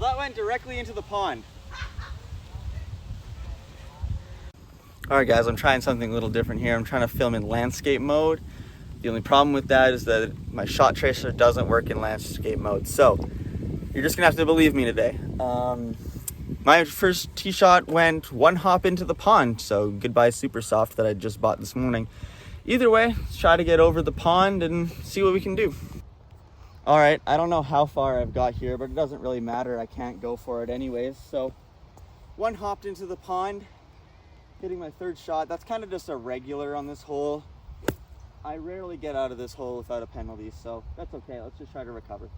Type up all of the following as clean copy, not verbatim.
that went directly into the pond. All right, guys, I'm trying something a little different here. I'm trying to film in landscape mode. The only problem with that is that my shot tracer doesn't work in landscape mode. So you're just gonna have to believe me today. My first tee shot went one hop into the pond. So goodbye Super Soft that I just bought this morning. Either way, let's try to get over the pond and see what we can do. All right, I don't know how far I've got here, but it doesn't really matter. I can't go for it anyways. So one hopped into the pond, hitting my third shot. That's kind of just a regular on this hole. I rarely get out of this hole without a penalty, so that's okay. Let's just try to recover.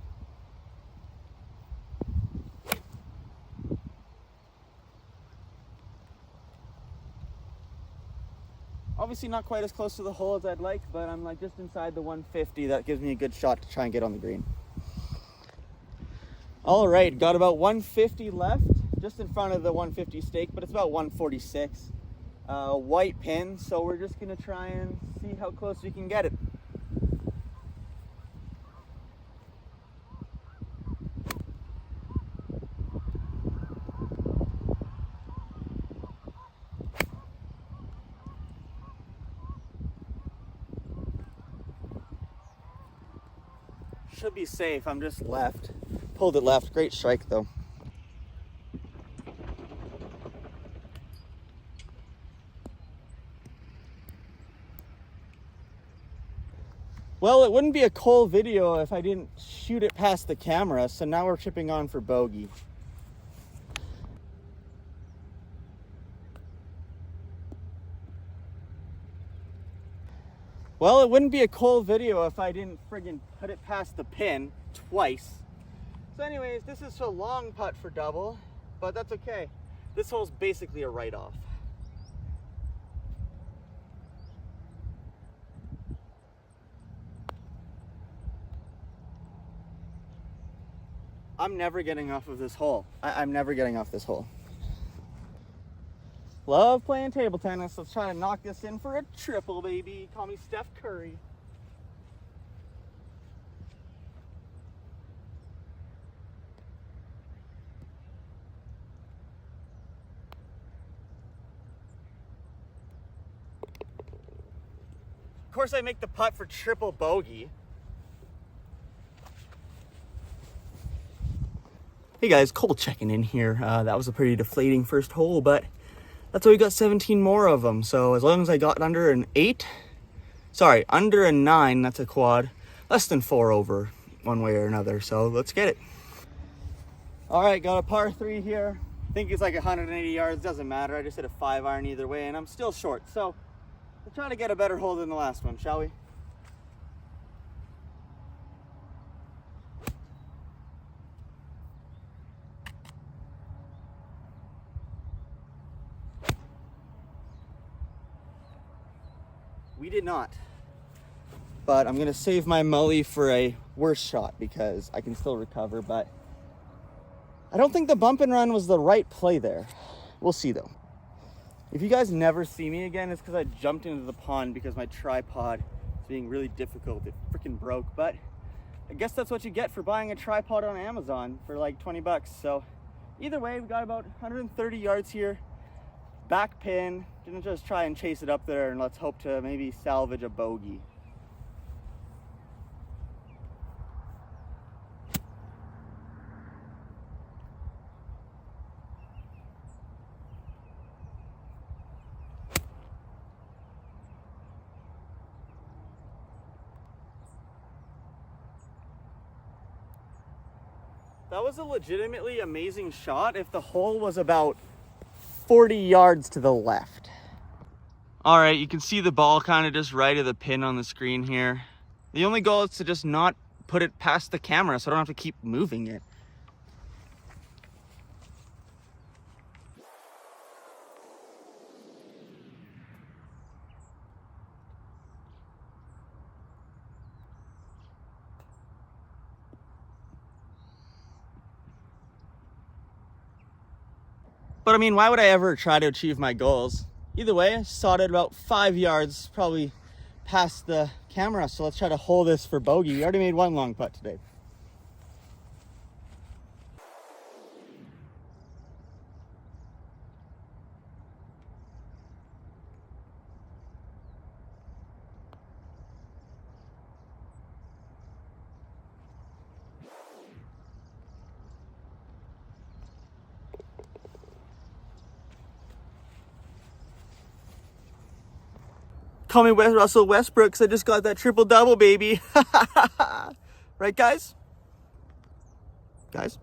Obviously not quite as close to the hole as I'd like, but I'm like just inside the 150. That gives me a good shot to try and get on the green. All right, got about 150 left, just in front of the 150 stake, but it's about 146. White pin, so we're just gonna try and see how close we can get it. Should be safe. I'm just left. Pulled it left. Great strike though. Well, it wouldn't be a cool video if I didn't shoot it past the camera, so now we're chipping on for bogey. Well, it wouldn't be a cool video if I didn't friggin' put it past the pin twice. So anyways, this is a long putt for double, but that's okay. This hole's basically a write-off. I'm never getting off of this hole. I'm never getting off this hole. Love playing table tennis. Let's try to knock this in for a triple, baby. Call me Steph Curry. Of course, I make the putt for triple bogey. Hey guys, Cole checking in here. That was a pretty deflating first hole, but that's why we got 17 more of them. So as long as I got under an 9, that's a quad. Less than 4 over one way or another. So let's get it. All right, got a par 3 here. I think it's like 180 yards, doesn't matter. I just hit a 5-iron either way and I'm still short. So we'll try to get a better hole than the last one, shall we? We did not, but I'm gonna save my mully for a worse shot because I can still recover, but I don't think the bump and run was the right play there. We'll see though. If you guys never see me again, it's because I jumped into the pond because my tripod is being really difficult. It freaking broke, but I guess that's what you get for buying a tripod on Amazon for like 20 bucks. So either way, we got about 130 yards here. Back pin, didn't just try and chase it up there, and let's hope to maybe salvage a bogey. That was a legitimately amazing shot if the hole was about 40 yards to the left. All right, you can see the ball kind of just right of the pin on the screen here. The only goal is to just not put it past the camera so I don't have to keep moving it. But I mean, why would I ever try to achieve my goals? Either way, I saw it at about 5 yards, probably past the camera. So let's try to hold this for bogey. We already made one long putt today. call me Russell Westbrook because I just got that triple-double, baby. Right, guys? Guys?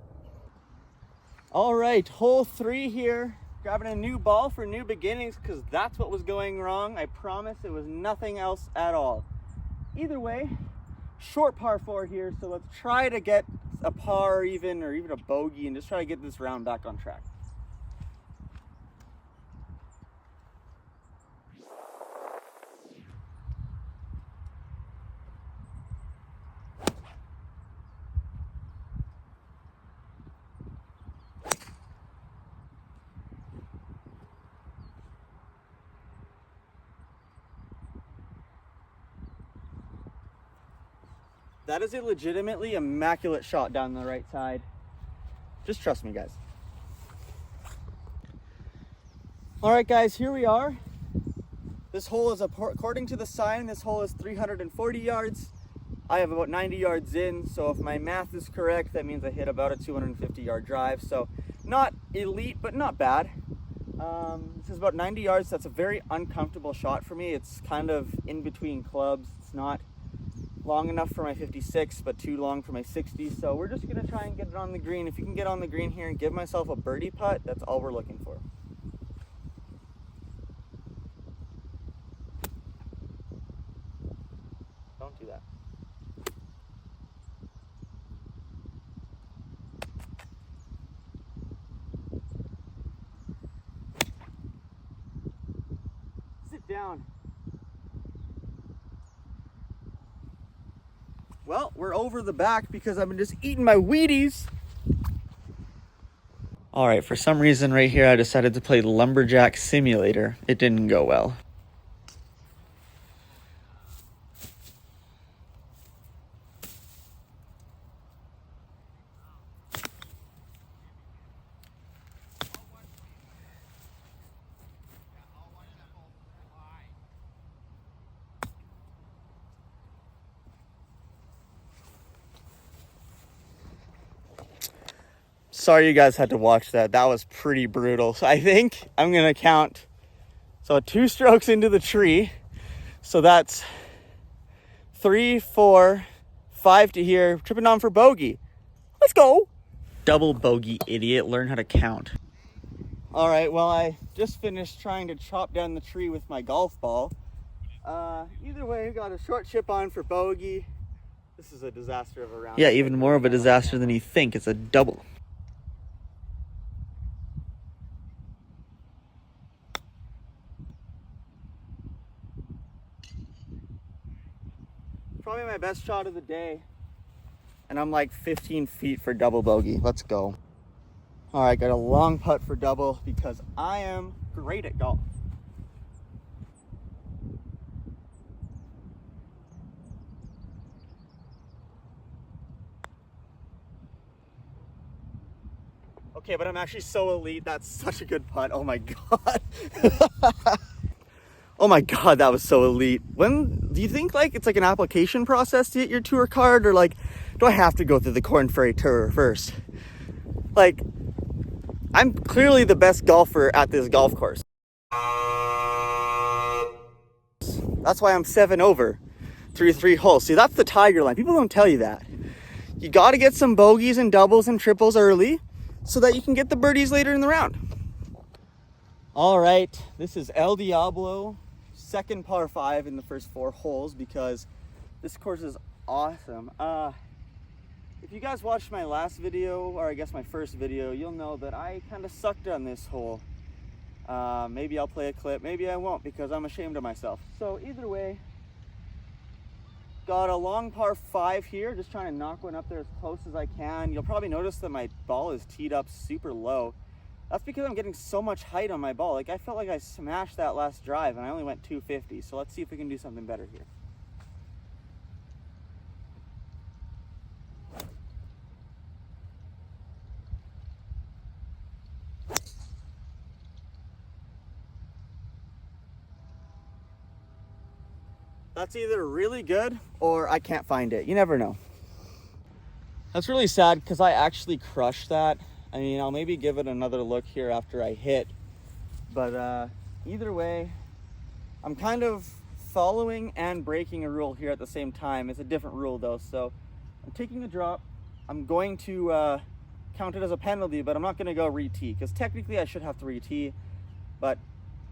All right, hole 3 here. Grabbing a new ball for new beginnings because that's what was going wrong. I promise it was nothing else at all. Either way, short par 4 here, so let's try to get a par or even a bogey and just try to get this round back on track. That is a legitimately immaculate shot down the right side. Just trust me, guys. All right, guys, here we are. This hole is, according to the sign, this hole is 340 yards. I have about 90 yards in, so if my math is correct, that means I hit about a 250-yard drive. So not elite, but not bad. This is about 90 yards. That's a very uncomfortable shot for me. It's kind of in between clubs. It's not long enough for my 56, but too long for my 60. So we're just gonna try and get it on the green. If you can get on the green here and give myself a birdie putt, that's all we're looking for. Don't do that. Sit down. Well, we're over the back because I've been just eating my Wheaties. All right, for some reason right here, I decided to play Lumberjack Simulator. It didn't go well. Sorry you guys had to watch that. That was pretty brutal. So I think I'm gonna count. So 2 strokes into the tree. So that's 3, 4, 5 to here. Tripping on for bogey. Let's go. Double bogey, idiot. Learn how to count. All right, well, I just finished trying to chop down the tree with my golf ball. Either way, got a short chip on for bogey. This is a disaster of a round. Yeah, even more of a disaster than you think. It's a double. Probably my best shot of the day. And I'm like 15 feet for double bogey. Let's go. All right, got a long putt for double because I am great at golf. Okay, but I'm actually so elite. That's such a good putt. Oh my God. Oh my God, that was so elite. When do you think like it's like an application process to get your tour card, or like, do I have to go through the Corn Ferry Tour first? Like, I'm clearly the best golfer at this golf course. That's why I'm 7 over through 3 holes. See, that's the Tiger line. People don't tell you that. You got to get some bogeys and doubles and triples early so that you can get the birdies later in the round. All right, this is El Diablo, second par 5 in the first 4 holes because this course is awesome. If you guys watched my last video, or I guess my first video, you'll know that I kind of sucked on this hole. Maybe I'll play a clip, maybe I won't because I'm ashamed of myself. So either way, got a long par 5 here, just trying to knock one up there as close as I can. You'll probably notice that my ball is teed up super low. That's because I'm getting so much height on my ball. Like, I felt like I smashed that last drive and I only went 250. So let's see if we can do something better here. That's either really good or I can't find it. You never know. That's really sad because I actually crushed that. I mean, I'll maybe give it another look here after I hit. But either way, I'm kind of following and breaking a rule here at the same time. It's a different rule though. So I'm taking a drop. I'm going to count it as a penalty, but I'm not going to go re-tee because technically I should have to re-tee. But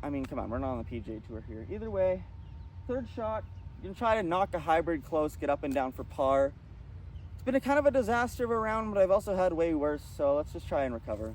I mean, come on, we're not on the PGA Tour here. Either way, third shot, you can try to knock a hybrid close, get up and down for par. It's been a kind of a disaster of a round, but I've also had way worse, so let's just try and recover.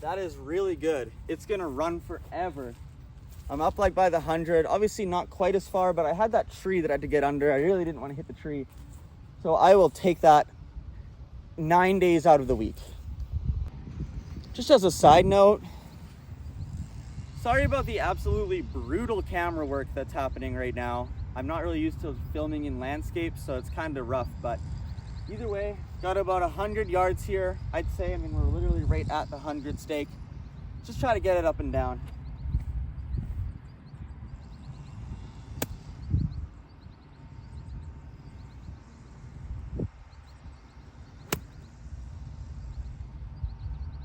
That is really good. It's gonna run forever. I'm up like by the 100. Obviously not quite as far, but I had that tree that I had to get under. I really didn't want to hit the tree. So I will take that 9 days out of the week. Just as a side note, sorry about the absolutely brutal camera work that's happening right now. I'm not really used to filming in landscape, so it's kind of rough, but either way, got about 100 yards here, I'd say. I mean, we're literally right at the 100 stake. Just try to get it up and down.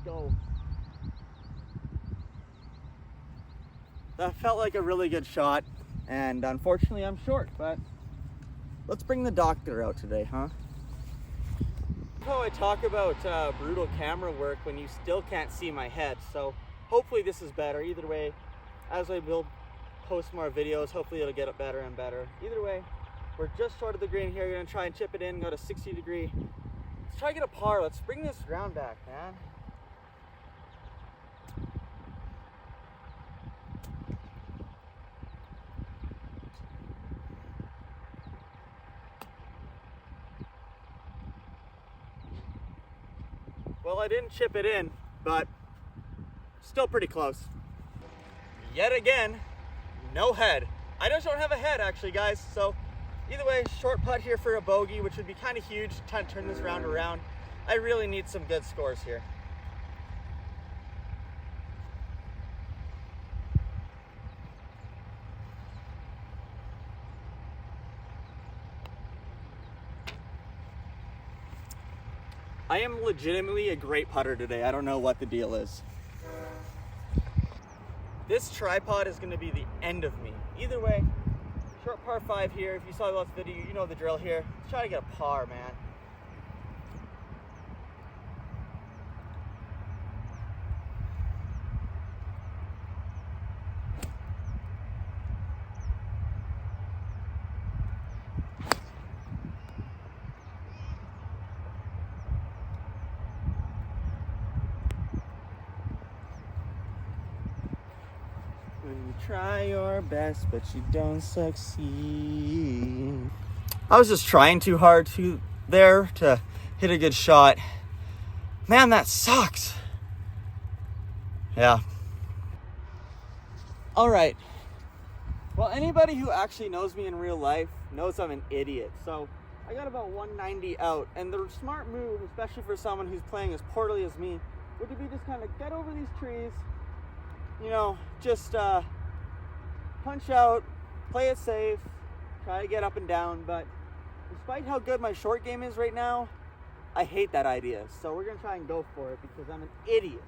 Go. That felt like a really good shot, and unfortunately I'm short, but let's bring the doctor out today, huh? How I talk about brutal camera work when you still can't see my head, so hopefully this is better. Either way, as I will post more videos, hopefully it'll get it better and better. Either way, we're just short of the green here. We're gonna try and chip it in, go to 60 degree. Let's try to get a par. Let's bring this round back, man. Well, I didn't chip it in, but still pretty close. Yet again, no head. I just don't have a head actually, guys. So either way, short putt here for a bogey, which would be kind of huge, trying to turn this round around. I really need some good scores here. I am legitimately a great putter today. I don't know what the deal is. This tripod is going to be the end of me. Either way, short par 5 here. If you saw the last video, you know the drill here. Let's try to get a par, man. When you try your best, but you don't succeed. I was just trying too hard to hit a good shot. Man, that sucks. Yeah. All right. Well, anybody who actually knows me in real life knows I'm an idiot. So I got about 190 out, and the smart move, especially for someone who's playing as poorly as me, would be just kind of get over these trees, you know, just punch out, play it safe, try to get up and down. But despite how good my short game is right now, I hate that idea. So we're gonna try and go for it because I'm an idiot.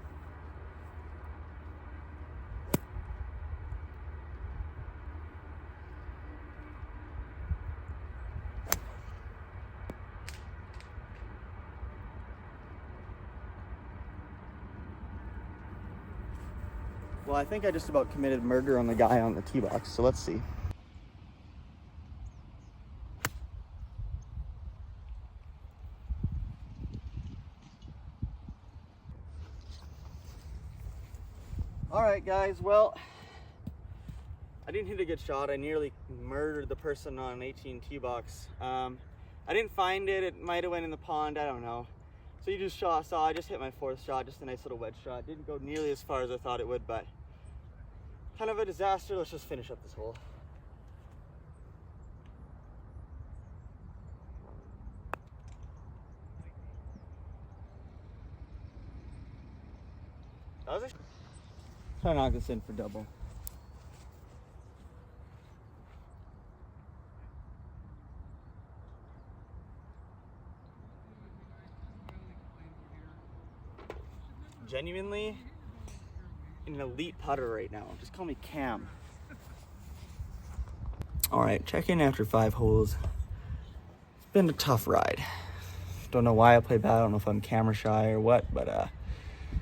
Well, I think I just about committed murder on the guy on the tee box, so let's see. All right, guys, well, I didn't hit a good shot. I nearly murdered the person on 18 tee box. I didn't find it. It might have went in the pond. I don't know. So you just saw I just hit my 4th shot, just a nice little wedge shot. Didn't go nearly as far as I thought it would, but kind of a disaster. Let's just finish up this hole. How's it? Try to knock this in for double. Genuinely an elite putter right now. Just call me Cam. All right, check in after 5 holes. It's been a tough ride. Don't know why I play bad. I don't know if I'm camera shy or what, but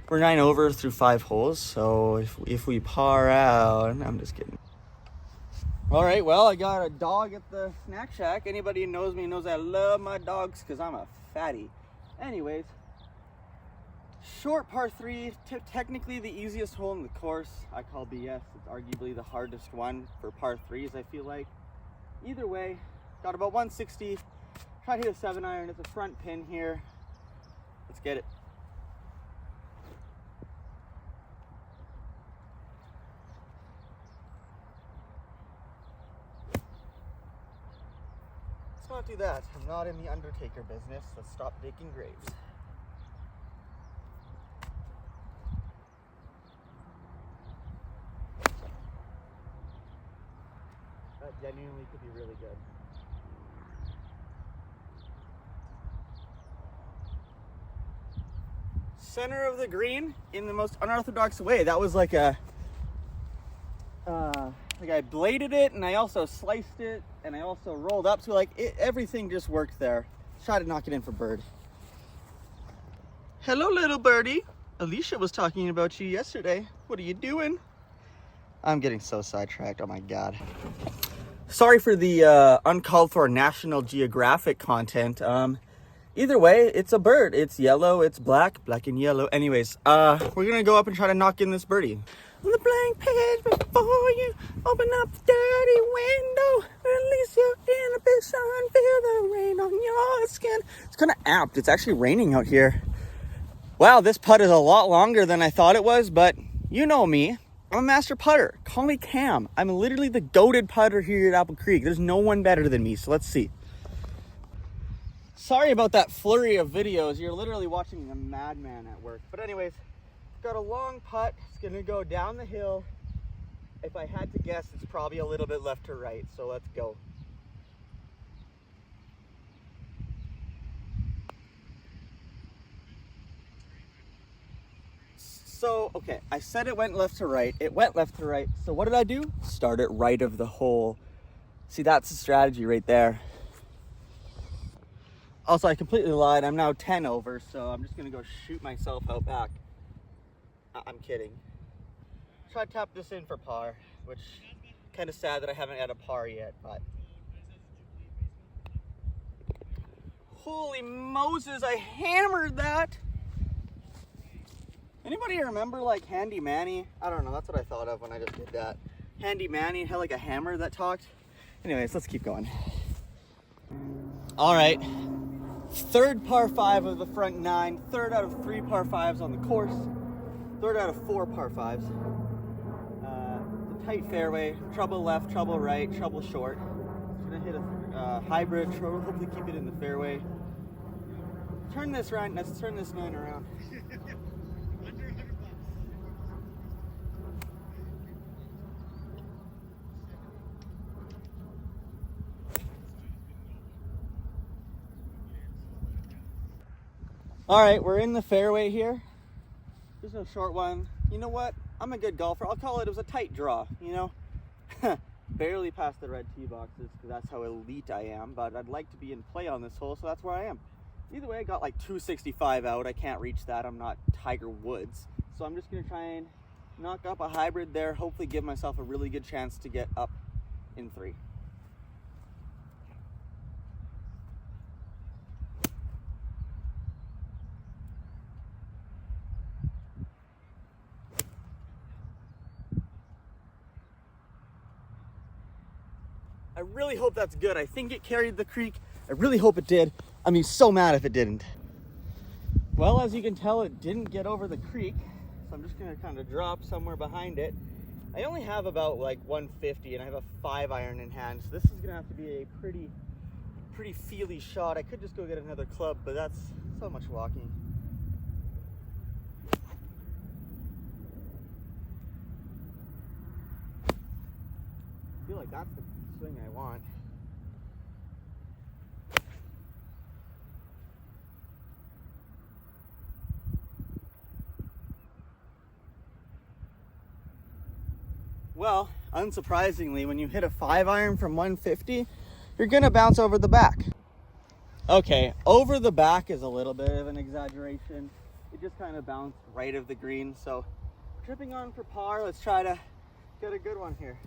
we're 9 over through 5 holes. So if we par out, I'm just kidding. All right, well, I got a dog at the snack shack. Anybody who knows me knows I love my dogs because I'm a fatty. Anyways, short par 3, technically the easiest hole in the course. I call BS. It's arguably the hardest one for par 3s, I feel like. Either way, got about 160. Try to hit a 7-iron. It's a front pin here. Let's get it. Let's not do that. I'm not in the Undertaker business. Let's stop digging graves. That genuinely could be really good. Center of the green in the most unorthodox way. That was like a, like I bladed it and I also sliced it and I also rolled up. So like everything just worked there. Try to knock it in for bird. Hello, little birdie. Alicia was talking about you yesterday. What are you doing? I'm getting so sidetracked. Oh my God. Sorry for the uncalled for National Geographic content. Either way, it's a bird. It's yellow, it's black and yellow. Anyways, we're gonna go up and try to knock in this birdie. On the blank page before you open up the dirty window, release your inhibition, feel the rain on your skin. It's kind of apt. It's actually raining out here. Wow, this putt is a lot longer than I thought it was, but you know me. I'm a master putter. Call me Cam. I'm literally the goated putter here at Apple Creek. There's no one better than me, so let's see. Sorry about that flurry of videos. You're literally watching a madman at work. But anyways, got a long putt. It's gonna go down the hill. If I had to guess, it's probably a little bit left to right, so let's go. So, okay, I said it went left to right. It went left to right. So what did I do? Start it right of the hole. See, that's the strategy right there. Also, I completely lied. I'm now 10 over, so I'm just gonna go shoot myself out back. I'm kidding. Try to tap this in for par, which kind of sad that I haven't had a par yet, but. Holy Moses, I hammered that. Anybody remember like Handy Manny? I don't know, that's what I thought of when I just did that. Handy Manny had like a hammer that talked. Anyways, let's keep going. All right, third par 5 of the front 9, third out of 3 par 5s on the course, third out of 4 par 5s. The tight fairway, trouble left, trouble right, trouble short. Gonna hit a hybrid, hopefully keep it in the fairway. Turn this around, let's turn this 9 around. Under $100. All right, we're in the fairway here. There's no short one. You know what? I'm a good golfer. I'll call it was a tight draw, you know? Barely past the red tee boxes because that's how elite I am, but I'd like to be in play on this hole, so that's where I am. Either way, I got like 265 out. I can't reach that. I'm not Tiger Woods. So I'm just gonna try and knock up a hybrid there, hopefully give myself a really good chance to get up in 3. I really hope that's good. I think it carried the creek. I really hope it did. I'd be so mad if it didn't. Well, as you can tell, it didn't get over the creek. So I'm just gonna kind of drop somewhere behind it. I only have about like 150 and I have a 5-iron in hand. So this is gonna have to be a pretty feely shot. I could just go get another club, but that's so much walking. I feel like that's the swing I want. Well, unsurprisingly, when you hit a 5-iron from 150, you're gonna bounce over the back. Okay, over the back is a little bit of an exaggeration. It just kind of bounced right of the green. So tripping on for par, let's try to get a good one here.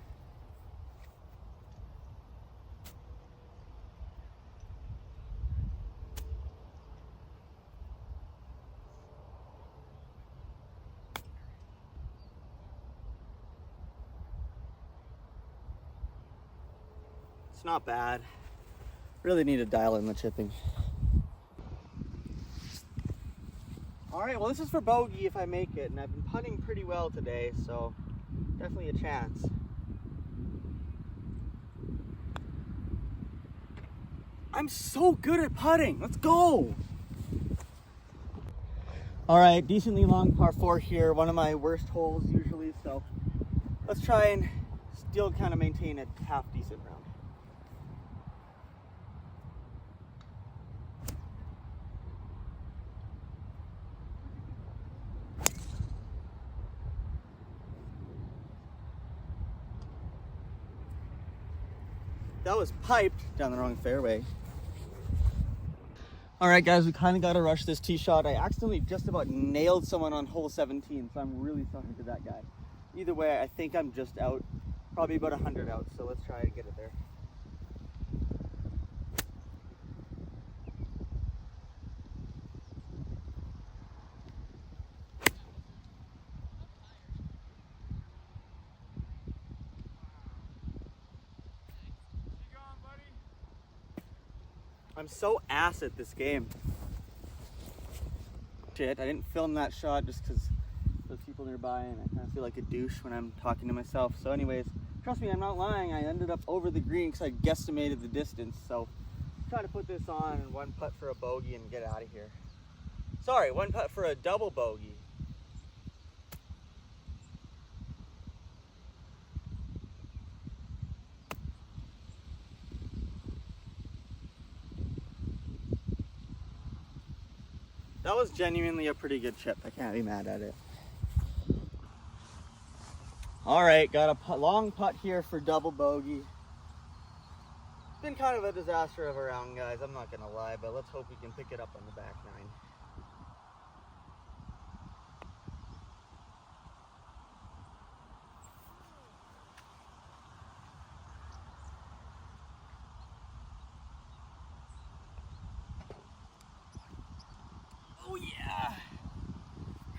It's not bad. Really need to dial in the chipping. All right, well, this is for bogey if I make it, and I've been putting pretty well today, so definitely a chance. I'm so good at putting. Let's go. All right, decently long par 4 here, one of my worst holes usually, so let's try and still kind of maintain a half decent round. That was piped down the wrong fairway. All right, guys, we kind of got to rush this tee shot. I accidentally just about nailed someone on hole 17, so I'm really sorry to that guy. Either way, I think I'm just out, probably about 100 out, so let's try to get it there. I'm so ass at this game. Shit, I didn't film that shot just because there's people nearby and I kind of feel like a douche when I'm talking to myself. So anyways, trust me, I'm not lying. I ended up over the green because I guesstimated the distance. So try to put this on and one putt for a bogey and get out of here. Sorry, one putt for a double bogey. That was genuinely a pretty good chip. I can't be mad at it. All right, got a long putt here for double bogey. It's been kind of a disaster of a round, guys. I'm not gonna lie, but let's hope we can pick it up on the back nine. Oh yeah!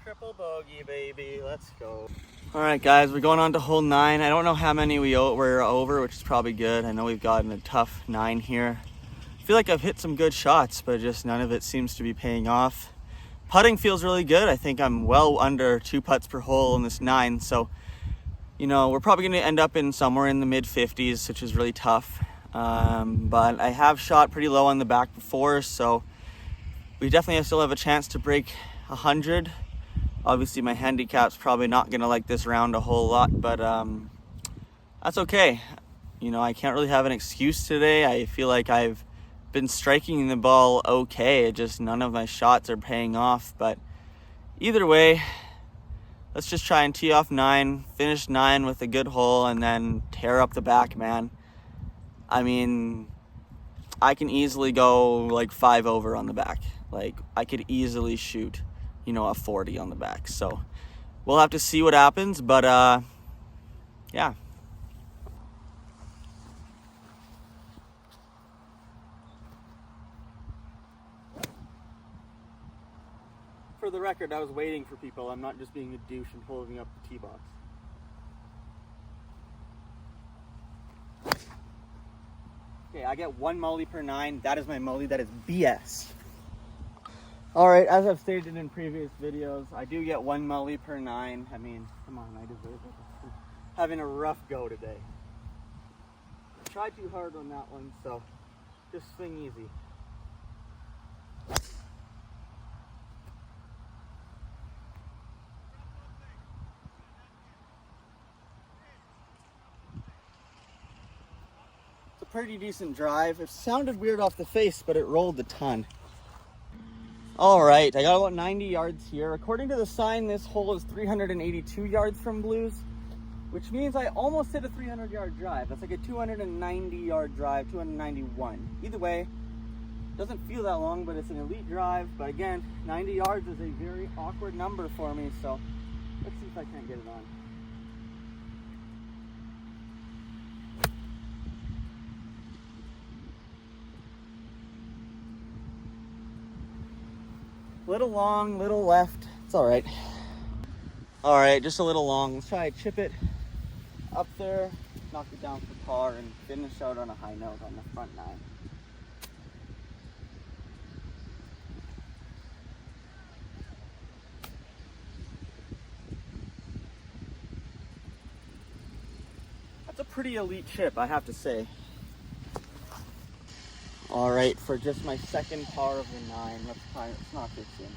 Triple bogey, baby. Let's go. All right, guys, we're going on to hole 9. I don't know how many we're over, which is probably good. I know we've gotten a tough 9 here. I feel like I've hit some good shots, but just none of it seems to be paying off. Putting feels really good. I think I'm well under 2 putts per hole in this 9. So, you know, we're probably going to end up in somewhere in the mid 50s, which is really tough. But I have shot pretty low on the back before, so we definitely still have a chance to break 100. Obviously, my handicap's probably not going to like this round a whole lot, but that's okay. You know, I can't really have an excuse today. I feel like I've been striking the ball okay. Just none of my shots are paying off. But either way, let's just try and tee off 9, finish 9 with a good hole, and then tear up the back, man. I mean, I can easily go like 5 over on the back. Like, I could easily shoot, you know, a 40 on the back. So we'll have to see what happens, but yeah. For the record, I was waiting for people. I'm not just being a douche and holding up the tee box. Okay, I get 1 mully per 9. That is my mully. That is BS. All right, as I've stated in previous videos, I do get 1 mully per 9. I mean, come on, I deserve it. Having a rough go today. Tried too hard on that one, so just swing easy. pretty decent drive. It sounded weird off the face, but it rolled a ton. All right, I got about 90 yards here. According to the sign, this hole is 382 yards from blues, which means I almost hit a 300-yard drive. That's like a 290-yard drive, 291. Either way, doesn't feel that long, but it's an elite drive. But again, 90 yards is a very awkward number for me, so let's see if I can't get it on. Little long, little left. It's all right. All right, just a little long. Let's try to chip it up there, knock it down for par, and finish out on a high note on the front nine. That's a pretty elite chip, I have to say. All right, for just my second par of the nine, let's knock this in.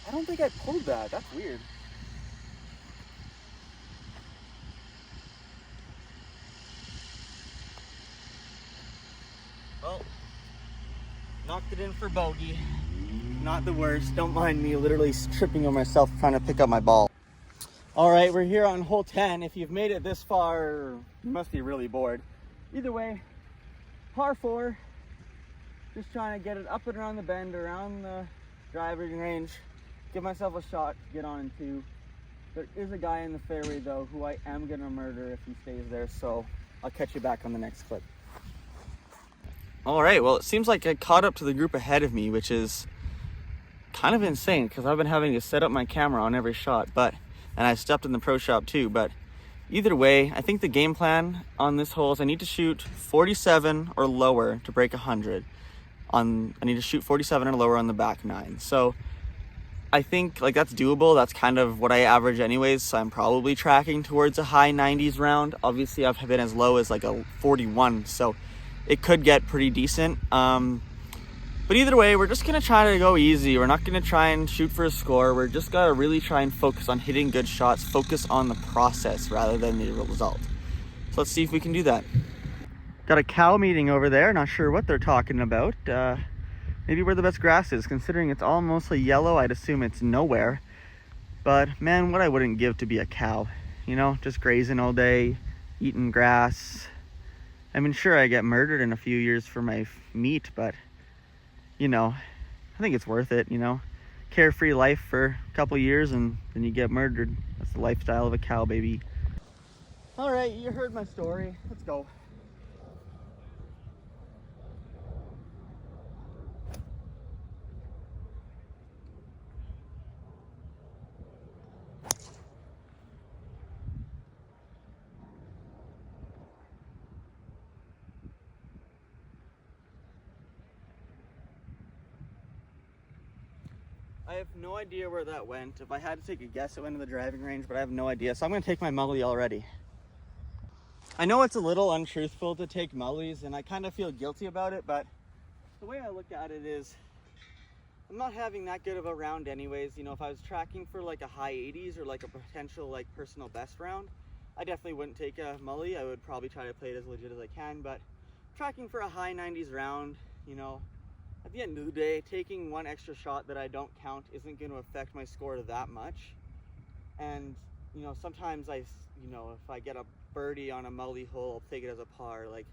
I don't think I pulled that. That's weird. Well, knocked it in for bogey. Not the worst. Don't mind me literally tripping on myself trying to pick up my ball. All right, we're here on hole 10. If you've made it this far, you must be really bored. Either way, par 4. Just trying to get it up and around the bend, around the driving range. Give myself a shot to get on in 2. There is a guy in the fairway though who I am gonna murder if he stays there, so I'll catch you back on the next clip. All right, well, it seems like I caught up to the group ahead of me, which is kind of insane because I've been having to set up my camera on every shot, and I stepped in the pro shop too. But either way, I think the game plan on this hole is I need to shoot 47 or lower to break 100. I need to shoot 47 or lower on the back nine. So I think like that's doable. That's kind of what I average anyways. So I'm probably tracking towards a high 90s round. Obviously I've been as low as like a 41. So it could get pretty decent. But either way, we're just gonna try to go easy. We're not gonna try and shoot for a score. We're just gotta really try and focus on hitting good shots, focus on the process rather than the result. So let's see if we can do that. Got a cow meeting over there. Not sure what they're talking about. Maybe where the best grass is. Considering it's all mostly yellow, I'd assume it's nowhere. But man, what I wouldn't give to be a cow. You know, just grazing all day, eating grass. I mean, sure, I get murdered in a few years for my meat, but you know, I think it's worth it, you know. Carefree life for a couple years and then you get murdered. That's the lifestyle of a cow, baby. All right, you heard my story. Let's go. I have no idea where that went. If I had to take a guess, it went to the driving range, but I have no idea. So I'm gonna take my mully already. I know it's a little untruthful to take mullies and I kind of feel guilty about it, but the way I look at it is I'm not having that good of a round anyways. You know, if I was tracking for like a high 80s or like a potential like personal best round, I definitely wouldn't take a mully. I would probably try to play it as legit as I can, but tracking for a high 90s round, you know, at the end of the day, taking one extra shot that I don't count isn't going to affect my score that much. And, you know, sometimes you know, if I get a birdie on a mully hole, I'll take it as a par. Like,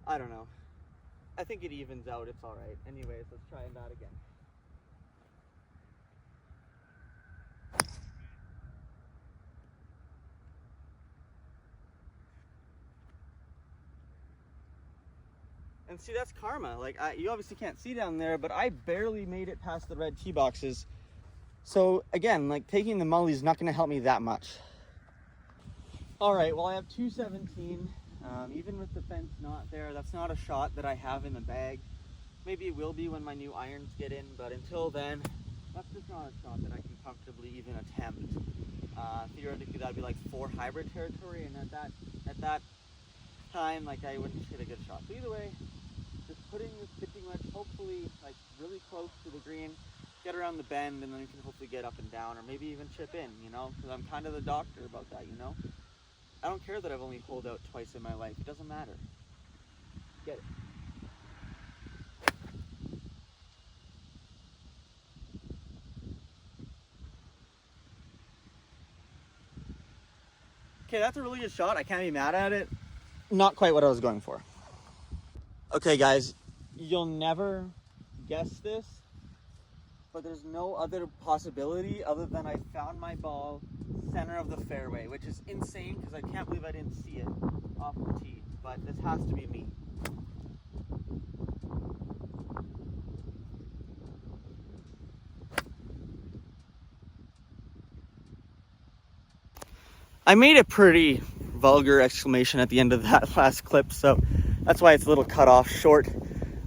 I don't know. I think it evens out. It's all right. Anyways, let's try that again. And see, that's karma. Like, you obviously can't see down there, but I barely made it past the red tee boxes. So again, like taking the mully is not going to help me that much. All right, well, I have 217. Even with the fence not there, that's not a shot that I have in the bag. Maybe it will be when my new irons get in, but until then, that's just not a shot that I can comfortably even attempt. Theoretically, that'd be like 4 hybrid territory, and at that time, like, I wouldn't hit a good shot. So either way, just putting this pitching wedge hopefully like really close to the green, get around around the bend and then we can hopefully get up and down, or maybe even chip in, you know, because I'm kind of the doctor about that, you know. I don't care that I've only holed out twice in my life. It doesn't matter. Get it. Okay, that's a really good shot. I can't be mad at it. Not quite what I was going for. Okay, guys, you'll never guess this, but there's no other possibility other than I found my ball center of the fairway, which is insane because I can't believe I didn't see it off the tee, but this has to be me. I made a pretty vulgar exclamation at the end of that last clip, so that's why it's a little cut off short.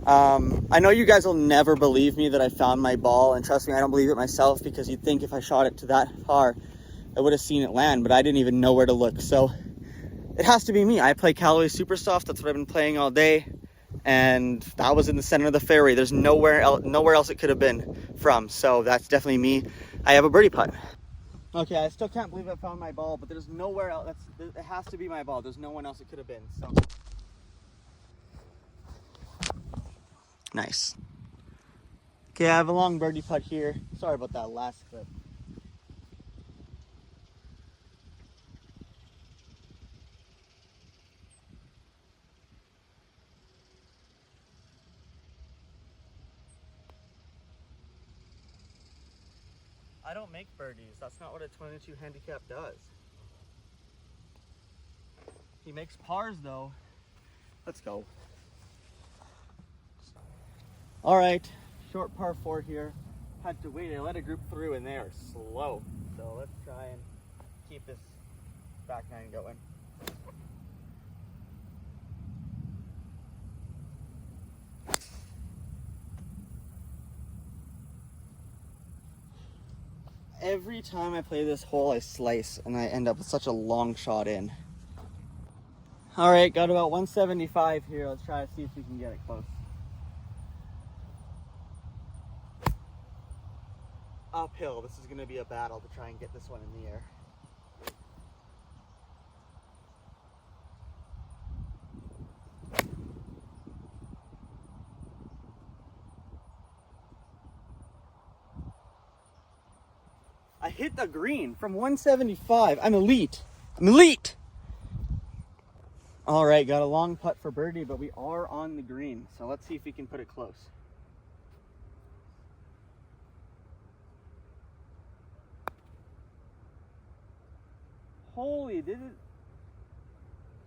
I know you guys will never believe me that I found my ball, and trust me, I don't believe it myself, because you'd think if I shot it to that far, I would have seen it land, but I didn't even know where to look. So it has to be me. I play Callaway Super Soft. That's what I've been playing all day, and that was in the center of the fairway. There's nowhere else it could have been from, so that's definitely me. I have a birdie putt. Okay, I still can't believe I found my ball, but there's nowhere else. It has to be my ball. There's no one else it could have been. So nice. Okay, I have a long birdie putt here. Sorry about that last clip. I don't make birdies. That's not what a 22 handicap does. He makes pars though. Let's go. All right, short par 4 here. Had to wait. I let a group through and they are slow. So let's try and keep this back nine going. Every time I play this hole, I slice and I end up with such a long shot in. All right, got about 175 here. Let's try to see if we can get it close. Uphill. This is going to be a battle to try and get this one in the air. I hit the green from 175. I'm elite. I'm elite. All right, got a long putt for birdie, but we are on the green. So let's see if we can put it close. Holy, did it?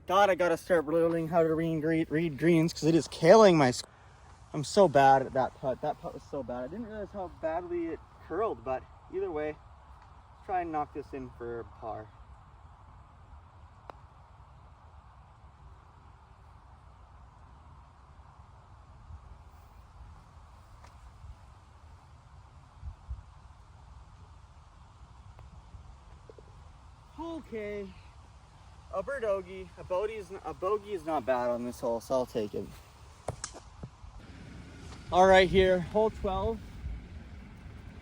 God, I gotta start learning how to read greens because it is killing my score. I'm so bad at that putt. That putt was so bad. I didn't realize how badly it curled, but either way, let's try and knock this in for par. Okay, a birdogey, a bogey is not bad on this hole, so I'll take it. All right, here, hole 12.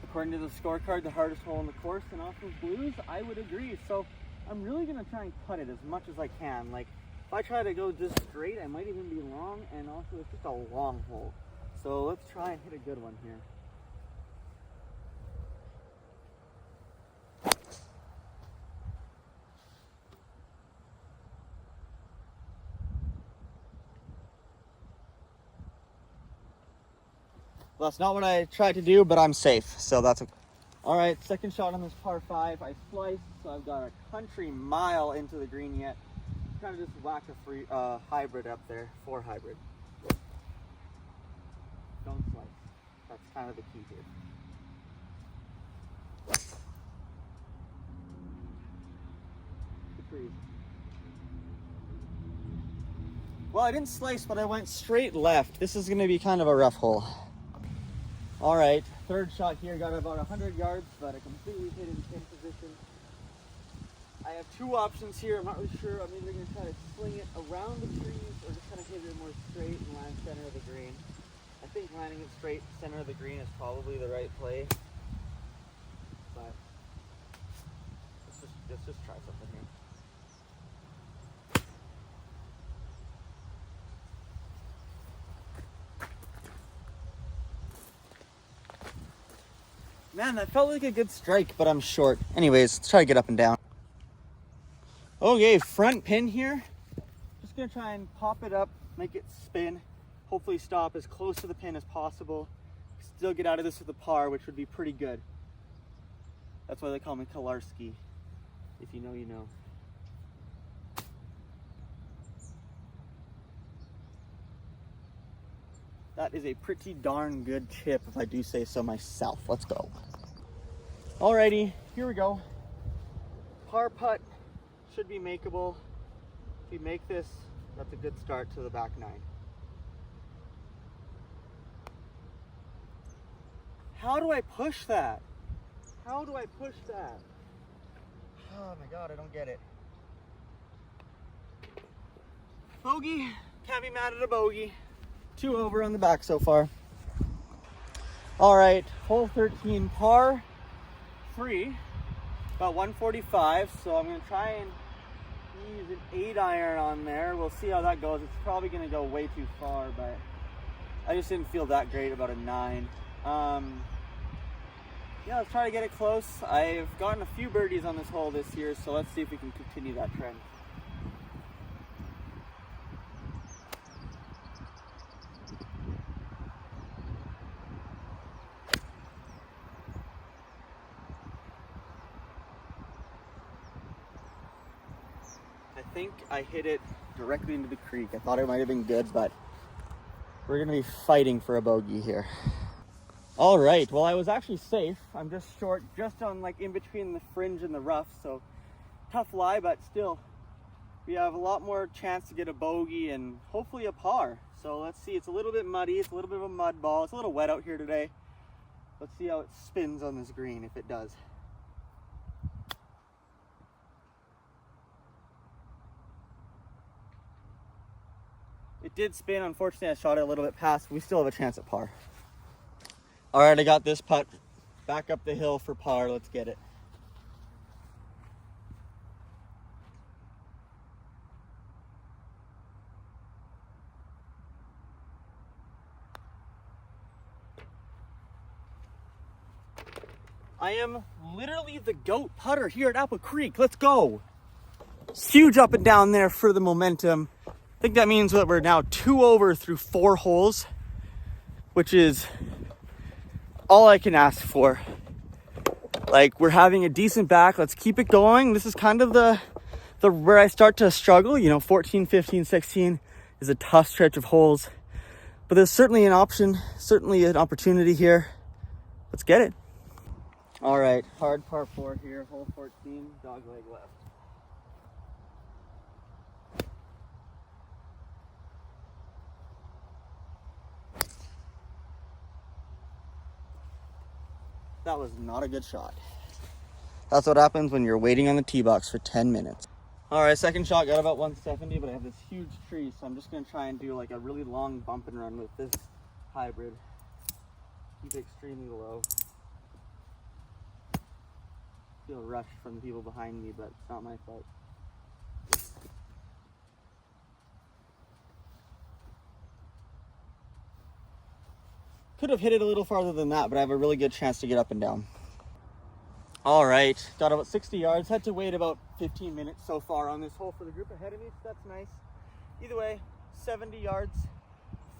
According to the scorecard, the hardest hole in the course, and off of blues, I would agree. So I'm really gonna try and putt it as much as I can. Like, if I try to go just straight, I might even be long, and also it's just a long hole. So let's try and hit a good one here. Well, that's not what I tried to do, but I'm safe, so that's okay. All right, second shot on this par 5. I sliced, so I've got a country mile into the green yet. I'm trying to just whack a free hybrid up there, 4 hybrid. Don't slice. That's kind of the key here. The trees. Well, I didn't slice, but I went straight left. This is going to be kind of a rough hole. All right, third shot here, got about 100 yards, but I completely hit in pin position. I have 2 options here. I'm not really sure. I'm either going to try to sling it around the trees or just kind of hit it more straight and land center of the green. I think landing it straight center of the green is probably the right play. but let's just try something here. Man, that felt like a good strike, but I'm short. Anyways, let's try to get up and down. Okay, front pin here. Just gonna try and pop it up, make it spin, hopefully stop as close to the pin as possible. Still get out of this with a par, which would be pretty good. That's why they call me Kolarski. If you know, you know. That is a pretty darn good chip, if I do say so myself. Let's go. Alrighty, here we go. Par putt should be makeable. If we make this, that's a good start to the back nine. How do I push that? How do I push that? Oh my God, I don't get it. Bogey, can't be mad at a bogey. 2 over on the back so far. All right, hole 13, par 3, about 145. So I'm gonna try and use an 8-iron on there. We'll see how that goes. It's probably gonna go way too far, but I just didn't feel that great about a 9. Yeah, let's try to get it close. I've gotten a few birdies on this hole this year, so let's see if we can continue that trend. I think I hit it directly into the creek. I thought it might have been good, but we're gonna be fighting for a bogey here. All right, well, I was actually safe. I'm just short, just on like in between the fringe and the rough, so tough lie, but still, we have a lot more chance to get a bogey and hopefully a par. So let's see, it's a little bit muddy, it's a little bit of a mud ball, it's a little wet out here today. Let's see how it spins on this green, if it does. It did spin. Unfortunately, I shot it a little bit past. We still have a chance at par. All right, I got this putt back up the hill for par. Let's get it. I am literally the GOAT putter here at Apple Creek. Let's go. It's huge up and down there for the momentum. I think that means that we're now 2 over through 4 holes, which is all I can ask for. Like, we're having a decent back. Let's keep it going. This is kind of the where I start to struggle. You know, 14, 15, 16 is a tough stretch of holes, but there's certainly an option, certainly an opportunity here. Let's get it. All right, hard par 4 here, hole 14, dog leg left. That was not a good shot. That's what happens when you're waiting on the tee box for 10 minutes. All right, second shot got about 170, but I have this huge tree, so I'm just gonna try and do like a really long bump and run with this hybrid. Keep it extremely low. Feel rushed from the people behind me, but it's not my fault. Could have hit it a little farther than that, but I have a really good chance to get up and down. All right, got about 60 yards. Had to wait about 15 minutes so far on this hole for the group ahead of me, so that's nice. Either way, 70 yards,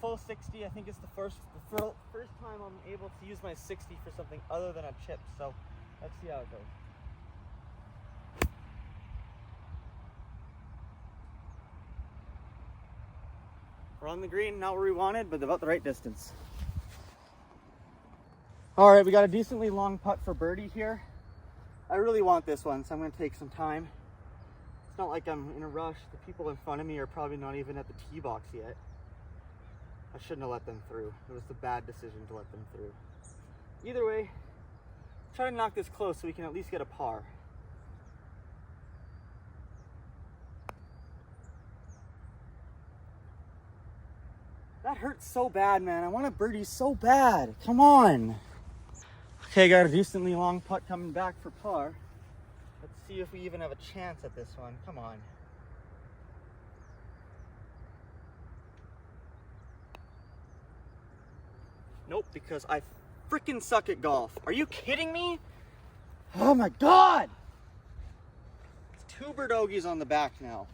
full 60. I think it's the first time I'm able to use my 60 for something other than a chip, so let's see how it goes. We're on the green, not where we wanted, but about the right distance. All right, we got a decently long putt for birdie here. I really want this one, so I'm gonna take some time. It's not like I'm in a rush. The people in front of me are probably not even at the tee box yet. I shouldn't have let them through. It was the bad decision to let them through. Either way, try to knock this close so we can at least get a par. That hurts so bad, man. I want a birdie so bad. Come on. Okay, got a decently long putt coming back for par. Let's see if we even have a chance at this one. Come on. Nope, because I freaking suck at golf. Are you kidding me? Oh my God! It's 2 birdogies on the back now.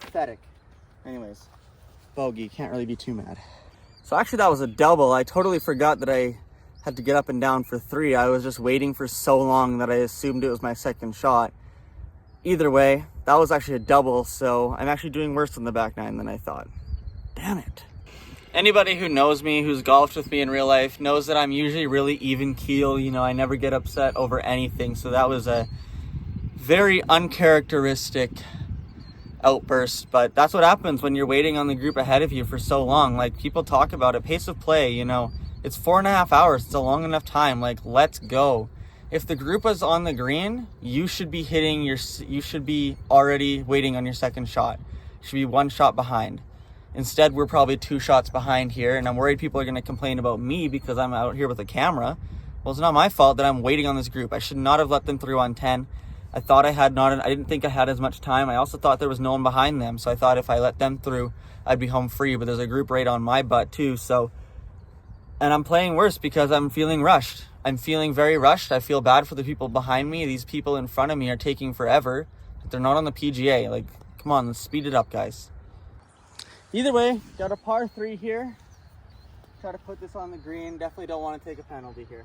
Pathetic. Anyways, bogey, can't really be too mad. So actually that was a double. I totally forgot that I had to get up and down for 3. I was just waiting for so long that I assumed it was my second shot. Either way, that was actually a double, so I'm actually doing worse on the back 9 than I thought. Damn it. Anybody who knows me, who's golfed with me in real life, knows that I'm usually really even keel. You know, I never get upset over anything. So that was a very uncharacteristic outburst. But that's what happens when you're waiting on the group ahead of you for so long. Like, people talk about it, pace of play, you know, it's 4.5 hours. It's a long enough time. Like, let's go. If the group is on the green, you should be already waiting on your second shot. You should be 1 shot behind. Instead, we're probably 2 shots behind here, and I'm worried people are going to complain about me because I'm out here with a camera. Well, it's not my fault that I'm waiting on this group. I should not have let them through on 10. I didn't think I had as much time. I also thought there was no one behind them, so I thought if I let them through, I'd be home free, but there's a group right on my butt too, so. And I'm playing worse because I'm feeling rushed. I'm feeling very rushed. I feel bad for the people behind me. These people in front of me are taking forever. They're not on the PGA. Like, come on, let's speed it up, guys. Either way, got a par 3 here. Try to put this on the green. Definitely don't want to take a penalty here.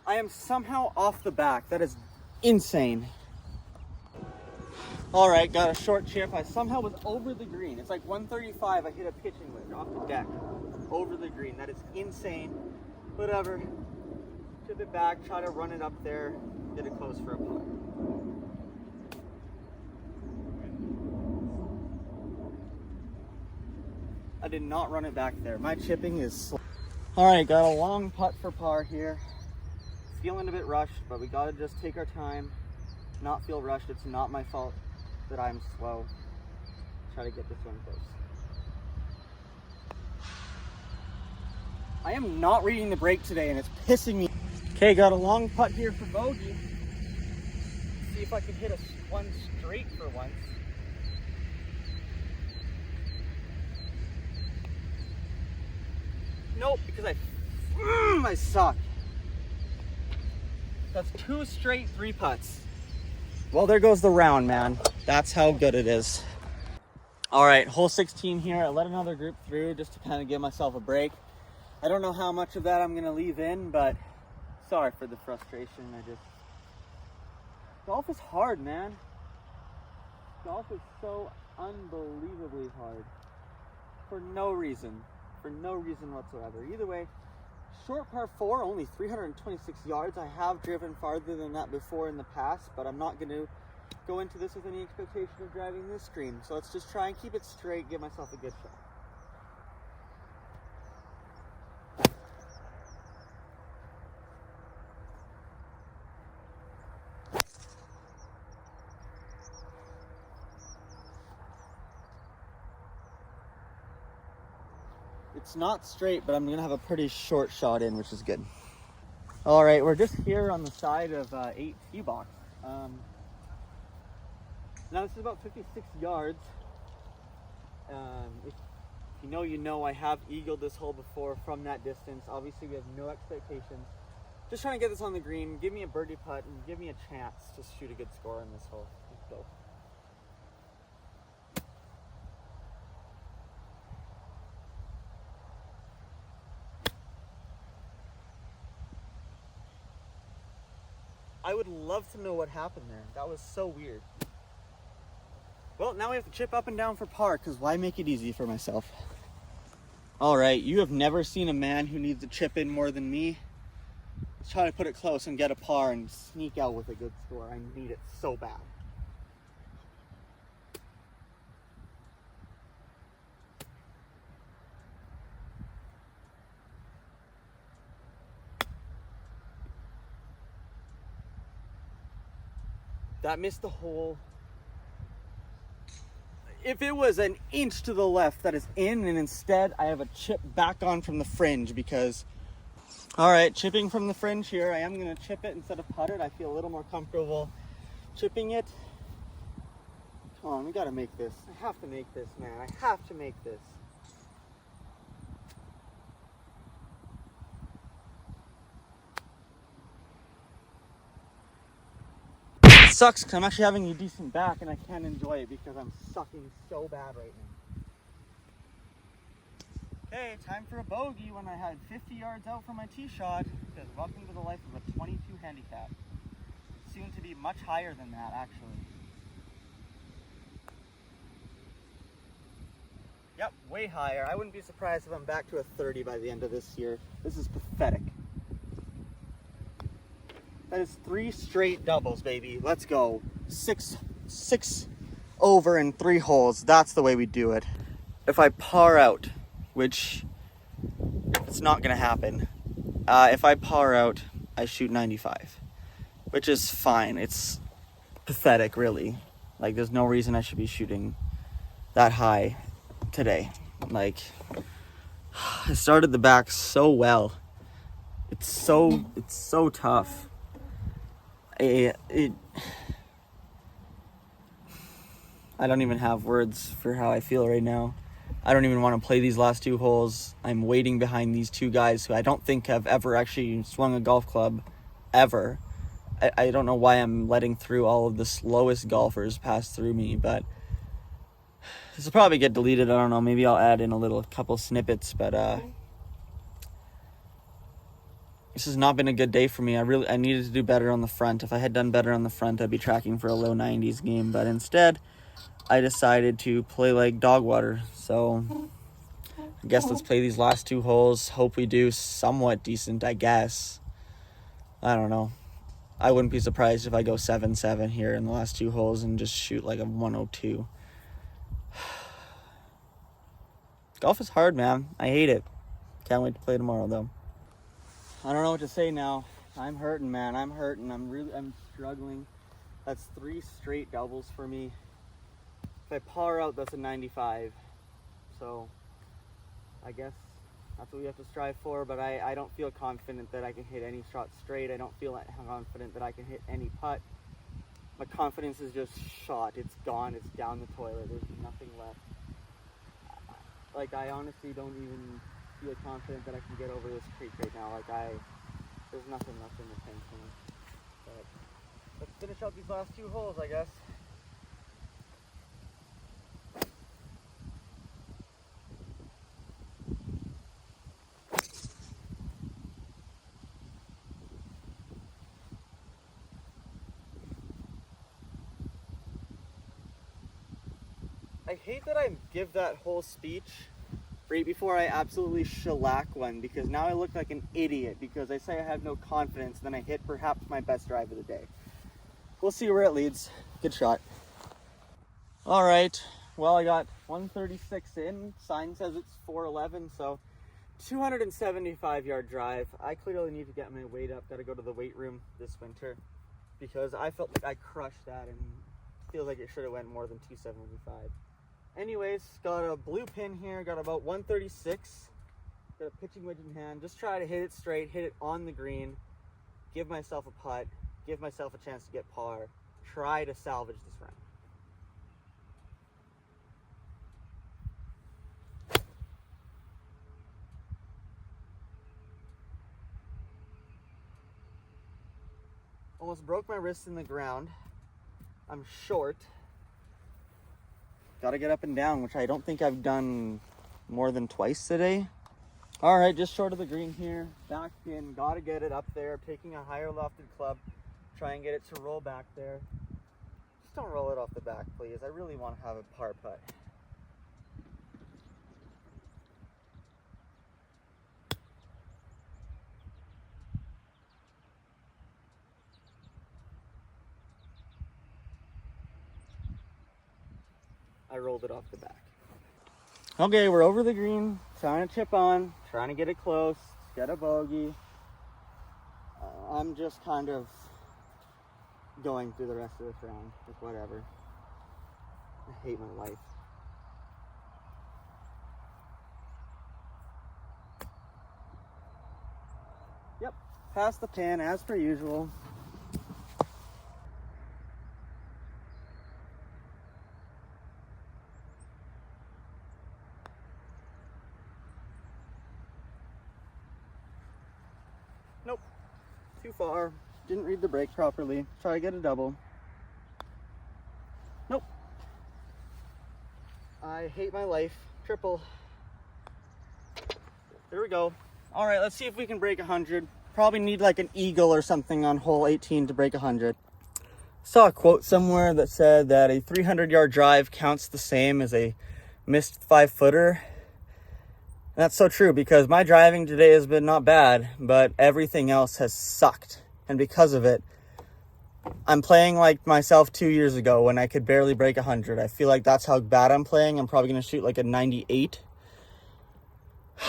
I am somehow off the back. That is insane. All right, got a short chip. I somehow was over the green. It's like 135. I hit a pitching wedge off the deck, over the green. That is insane. Whatever. Chip it back, try to run it up there, get it close for a putt. I did not run it back there. My chipping is slow. All right, got a long putt for par here. Feeling a bit rushed, but we gotta just take our time, not feel rushed. It's not my fault that I'm slow. Try to get this one close. I am not reading the break today and it's pissing me. Okay, got a long putt here for bogey. See if I can hit one straight for once. Nope, because I suck. That's 2 straight 3 putts. Well, there goes the round, man. That's how good it is. All right, hole 16 here. I let another group through just to kind of give myself a break. I don't know how much of that I'm gonna leave in, but sorry for the frustration. Golf is hard, man. Golf is so unbelievably hard. For no reason whatsoever. Either way, short par 4, only 326 yards. I have driven farther than that before in the past, but I'm not going to go into this with any expectation of driving this green. So let's just try and keep it straight, give myself a good shot. It's not straight, but I'm going to have a pretty short shot in, which is good. All right, we're just here on the side of 8 tee box. Now this is about 56 yards. If you know, I have eagled this hole before from that distance. Obviously, we have no expectations. Just trying to get this on the green, give me a birdie putt, and give me a chance to shoot a good score on this hole. Let's go. I would love to know what happened there. That was so weird. Well, now we have to chip up and down for par, because why make it easy for myself? All right, you have never seen a man who needs to chip in more than me. Let's try to put it close and get a par and sneak out with a good score. I need it so bad. That missed the hole. If it was an inch to the left, that is in, and instead I have a chip back on from the fringe because, all right, chipping from the fringe here. I am gonna chip it instead of putt it. I feel a little more comfortable chipping it. Come on, we gotta make this. I have to make this, man. I have to make this. It sucks because I'm actually having a decent back and I can't enjoy it because I'm sucking so bad right now. Okay, time for a bogey when I had 50 yards out from my tee shot, because welcome to the life of a 22 handicap. Soon to be much higher than that, actually. Yep, way higher. I wouldn't be surprised if I'm back to a 30 by the end of this year. This is pathetic. That is 3 straight doubles, baby. Let's go. Six over in 3 holes. That's the way we do it. If I par out, which it's not gonna happen. If I par out, I shoot 95, which is fine. It's pathetic, really. Like, there's no reason I should be shooting that high today. Like, I started the back so well. It's so tough. I don't even have words for how I feel right now. I don't even want to play these last 2 holes. I'm waiting behind these 2 guys who I don't think have ever actually swung a golf club, ever. I don't know why I'm letting through all of the slowest golfers pass through me, but this will probably get deleted. I don't know. Maybe I'll add in a couple snippets, but this has not been a good day for me. I needed to do better on the front. If I had done better on the front, I'd be tracking for a low 90s game, but instead I decided to play like dog water. So I guess let's play these last 2 holes. Hope we do somewhat decent, I guess. I don't know. I wouldn't be surprised if I go 7-7 here in the last 2 holes and just shoot like a 102. Golf is hard, man. I hate it. Can't wait to play tomorrow, though. I don't know what to say now. I'm hurting, man. I'm hurting. I'm struggling. That's 3 straight doubles for me. If I par out, that's a 95. So I guess that's what we have to strive for, but I don't feel confident that I can hit any shot straight. I don't feel confident that I can hit any putt. My confidence is just shot. It's gone. It's down the toilet. There's nothing left. Like, I honestly don't even feel confident that I can get over this creek right now. Like, there's nothing left in the tank for me. But let's finish out these last 2 holes, I guess. I hate that I give that whole speech right before I absolutely shellac one, because now I look like an idiot because I say I have no confidence, then I hit perhaps my best drive of the day. We'll see where it leads. Good shot. All right, well, I got 136 in. Sign says it's 411, so 275-yard drive. I clearly need to get my weight up. Got to go to the weight room this winter because I felt like I crushed that and feels like it should have went more than 275. Anyways, got a blue pin here, got about 136. Got a pitching wedge in hand. Just try to hit it straight, hit it on the green, give myself a putt, give myself a chance to get par, try to salvage this round. Almost broke my wrist in the ground. I'm short. Got to get up and down, which I don't think I've done more than twice today. All right, just short of the green here. Back in, got to get it up there. Taking a higher lofted club. Try and get it to roll back there. Just don't roll it off the back, please. I really want to have a par putt. I rolled it off the back. Okay, we're over the green, trying to chip on, trying to get it close, get a bogey. I'm just kind of going through the rest of this round. Like, whatever. I hate my life. Yep, past the pin as per usual. Nope, too far. Didn't read the brake properly. Try to get a double. Nope. I hate my life. Triple. There we go. All right, let's see if we can break 100. Probably need like an eagle or something on hole 18 to break 100. Saw a quote somewhere that said that a 300-yard drive counts the same as a missed 5-footer. And that's so true, because my driving today has been not bad, but everything else has sucked. And because of it, I'm playing like myself 2 years ago when I could barely break 100. I feel like that's how bad I'm playing. I'm probably going to shoot like a 98.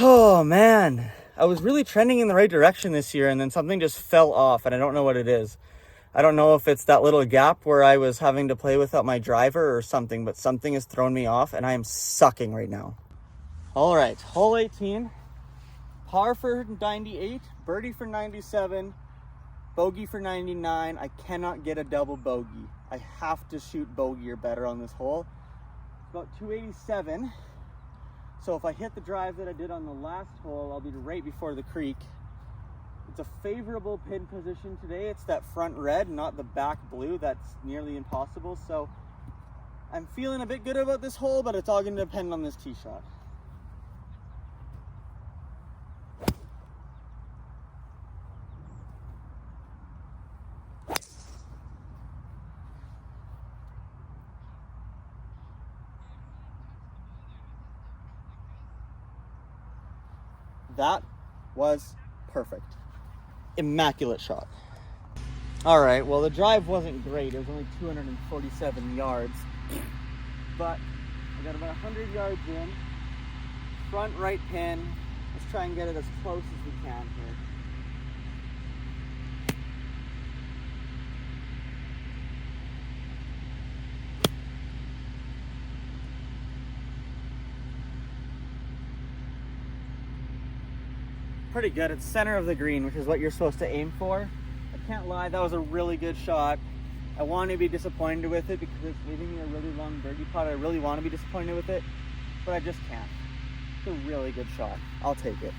Oh, man. I was really trending in the right direction this year, and then something just fell off, and I don't know what it is. I don't know if it's that little gap where I was having to play without my driver or something, but something has thrown me off, and I am sucking right now. All right, hole 18, par for 98, birdie for 97, bogey for 99. I cannot get a double bogey. I have to shoot bogey or better on this hole. It's about 287. So if I hit the drive that I did on the last hole, I'll be right before the creek. It's a favorable pin position today. It's that front red, not the back blue. That's nearly impossible. So I'm feeling a bit good about this hole, but it's all going to depend on this tee shot. That was perfect. Immaculate shot. All right, well, the drive wasn't great. It was only 247 yards, but I got about 100 yards in. Front right pin. Let's try and get it as close as we can here. Pretty good. It's center of the green, which is what you're supposed to aim for. I can't lie, that was a really good shot. I want to be disappointed with it because it's leaving me a really long birdie putt. I really want to be disappointed with it, but I just can't. It's a really good shot. I'll take it.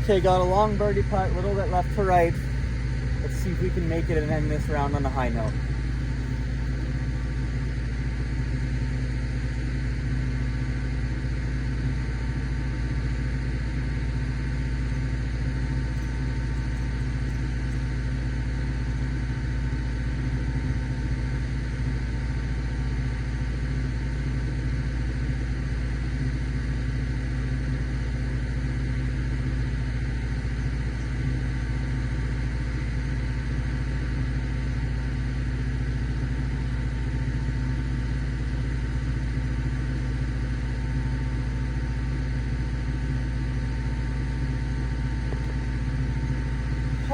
Okay, got a long birdie putt, a little bit left to right. Let's see if we can make it and end this round on a high note.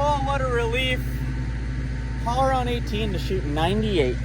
Oh, what a relief. Par on 18 to shoot 98.